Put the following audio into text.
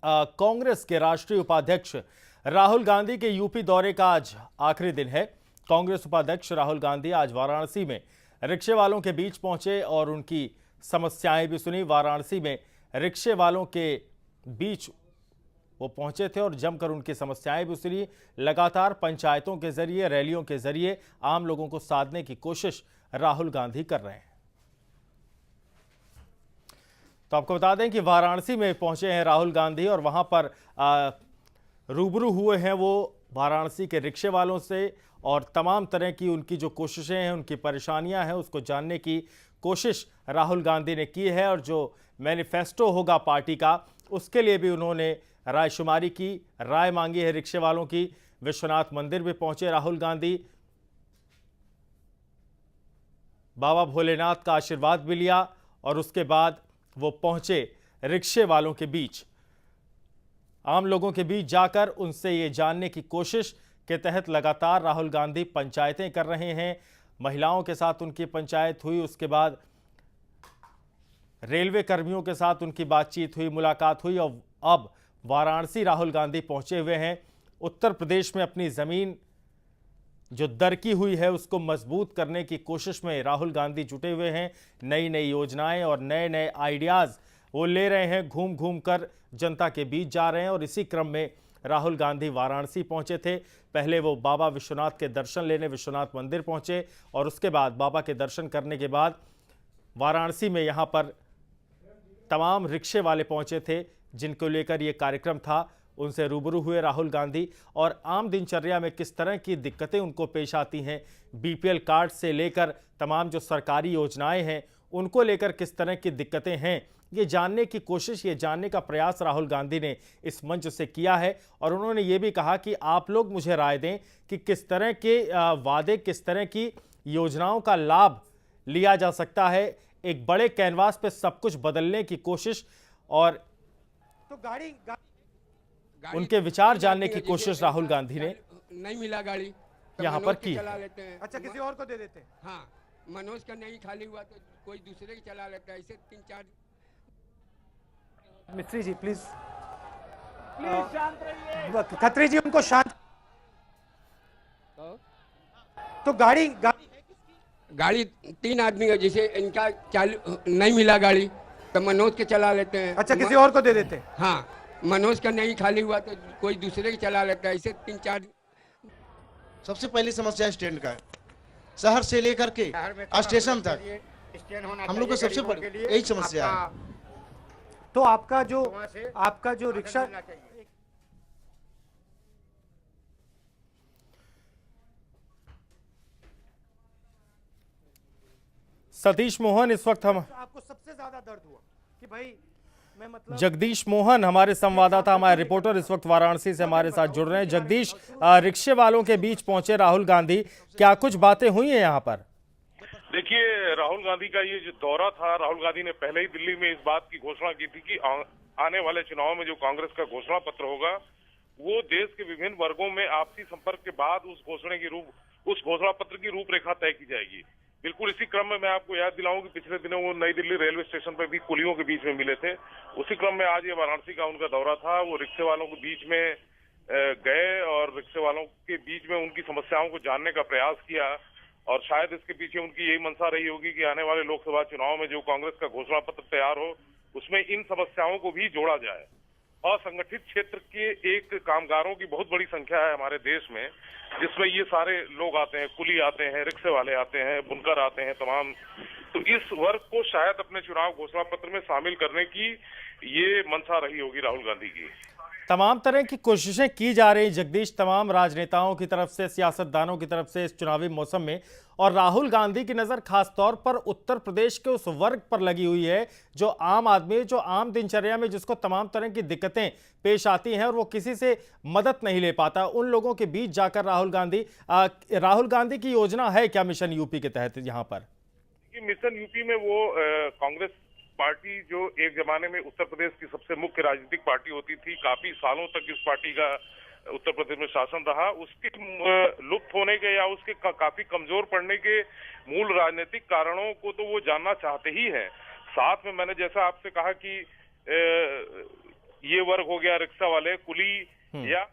कांग्रेस के राष्ट्रीय उपाध्यक्ष राहुल गांधी के यूपी दौरे का आज आखिरी दिन है। कांग्रेस उपाध्यक्ष राहुल गांधी आज वाराणसी में रिक्शे वालों के बीच पहुंचे और उनकी समस्याएं भी सुनी। वाराणसी में रिक्शे वालों के बीच वो पहुंचे थे और जमकर उनकी समस्याएं भी सुनी। लगातार पंचायतों के जरिए, रैलियों के जरिए आम लोगों को साधने की कोशिश राहुल गांधी कर रहे हैं। तो आपको बता दें कि वाराणसी में पहुंचे हैं राहुल गांधी और वहां पर रूबरू हुए हैं वो वाराणसी के रिक्शे वालों से और तमाम तरह की उनकी जो कोशिशें हैं, उनकी परेशानियां हैं, उसको जानने की कोशिश राहुल गांधी ने की है। और जो मैनिफेस्टो होगा पार्टी का, उसके लिए भी उन्होंने रायशुमारी की, राय मांगी है रिक्शे वालों की। विश्वनाथ मंदिर भी पहुंचे राहुल गांधी, बाबा भोलेनाथ का आशीर्वाद भी लिया और उसके बाद वो पहुंचे रिक्शे वालों के बीच। आम लोगों के बीच जाकर उनसे ये जानने की कोशिश के तहत लगातार राहुल गांधी पंचायतें कर रहे हैं। महिलाओं के साथ उनकी पंचायत हुई, उसके बाद रेलवे कर्मियों के साथ उनकी बातचीत हुई, मुलाकात हुई और अब वाराणसी राहुल गांधी पहुंचे हुए हैं। उत्तर प्रदेश में अपनी जमीन जो दरकी हुई है उसको मजबूत करने की कोशिश में राहुल गांधी जुटे हुए हैं। नई नई योजनाएं और नए नए आइडियाज वो ले रहे हैं, घूम घूम कर जनता के बीच जा रहे हैं। और इसी क्रम में राहुल गांधी वाराणसी पहुंचे थे। पहले वो बाबा विश्वनाथ के दर्शन लेने विश्वनाथ मंदिर पहुंचे और उसके बाद बाबा के दर्शन करने के बाद वाराणसी में यहां पर तमाम रिक्शे वाले पहुंचे थे जिनको लेकर ये कार्यक्रम था। उनसे रूबरू हुए राहुल गांधी और आम दिनचर्या में किस तरह की दिक्कतें उनको पेश आती हैं, बीपीएल कार्ड से लेकर तमाम जो सरकारी योजनाएं हैं उनको लेकर किस तरह की दिक्कतें हैं, ये जानने की कोशिश, ये जानने का प्रयास राहुल गांधी ने इस मंच से किया है। और उन्होंने ये भी कहा कि आप लोग मुझे राय दें कि किस तरह के वादे, किस तरह की योजनाओं का लाभ लिया जा सकता है। एक बड़े कैनवास पे सब कुछ बदलने की कोशिश और तो गाड़ी उनके विचार जानने की कोशिश राहुल गांधी ने नहीं मिला गाड़ी तो यहाँ पर की। चला लेते हैं। अच्छा, किसी और को दे देते हैं। हाँ, मनोज का नहीं खाली हुआ तो कोई दूसरे की चला लेता है। ऐसे 3-4 मिस्त्री जी प्लीज शांत रहिए। खत्री जी उनको शांत। तो गाड़ी 3 आदमी का, जिसे इनका चालू नहीं मिला गाड़ी तो मनोज के चला लेते हैं। अच्छा, किसी और को दे देते हैं। हाँ, मनोज का नहीं खाली हुआ तो कोई दूसरे की चला लेता है। ऐसे 3-4 सबसे पहली समस्या स्टैंड का है। शहर से लेकर के स्टेशन तक हम लोग को सबसे बड़ी यही समस्या है। तो आपका जो रिक्शा सतीश मोहन इस वक्त हम आपको सबसे ज्यादा दर्द हुआ कि भाई मैं मतलब जगदीश मोहन हमारे संवाददाता, हमारे रिपोर्टर इस वक्त वाराणसी से हमारे साथ जुड़ रहे हैं। जगदीश, रिक्शे वालों के बीच पहुंचे राहुल गांधी, क्या कुछ बातें हुई हैं यहाँ पर? देखिए, राहुल गांधी का ये जो दौरा था, राहुल गांधी ने पहले ही दिल्ली में इस बात की घोषणा की थी कि आने वाले चुनाव में जो कांग्रेस का घोषणा पत्र होगा वो देश के विभिन्न वर्गों में आपसी संपर्क के बाद उस घोषणा पत्र की रूपरेखा तय की जाएगी। बिल्कुल इसी क्रम में मैं आपको याद दिलाऊं कि पिछले दिनों वो नई दिल्ली रेलवे स्टेशन पर भी कुलियों के बीच में मिले थे। उसी क्रम में आज ये वाराणसी का उनका दौरा था। वो रिक्शे वालों के बीच में गए और रिक्शे वालों के बीच में उनकी समस्याओं को जानने का प्रयास किया और शायद इसके पीछे उनकी यही मंशा रही होगी कि आने वाले लोकसभा चुनाव में जो कांग्रेस का घोषणा पत्र तैयार हो उसमें इन समस्याओं को भी जोड़ा जाए। असंगठित क्षेत्र के एक कामगारों की बहुत बड़ी संख्या है हमारे देश में, जिसमें ये सारे लोग आते हैं, कुली आते हैं, रिक्शे वाले आते हैं, बुनकर आते हैं तमाम। तो इस वर्ग को शायद अपने चुनाव घोषणा पत्र में शामिल करने की ये मंशा रही होगी राहुल गांधी की। तमाम तरह की कोशिशें की जा रही जगदीश, तमाम राजनेताओं की तरफ से, सियासतदानों की तरफ से इस चुनावी मौसम में। और राहुल गांधी की नजर खासतौर पर उत्तर प्रदेश के उस वर्ग पर लगी हुई है जो आम आदमी, जो आम दिनचर्या में जिसको तमाम तरह की दिक्कतें पेश आती हैं और वो किसी से मदद नहीं ले पाता। उन लोगों के बीच जाकर राहुल गांधी की योजना है क्या मिशन यूपी के तहत यहाँ पर? मिशन यूपी में वो कांग्रेस पार्टी जो एक जमाने में उत्तर प्रदेश की सबसे मुख्य राजनीतिक पार्टी होती थी, काफी सालों तक इस पार्टी का उत्तर प्रदेश में शासन रहा, उसके लुप्त होने के या उसके काफी कमजोर पड़ने के मूल राजनीतिक कारणों को तो वो जानना चाहते ही हैं। साथ में मैंने जैसा आपसे कहा कि ये वर्ग हो गया रिक्शा वाले, कुली या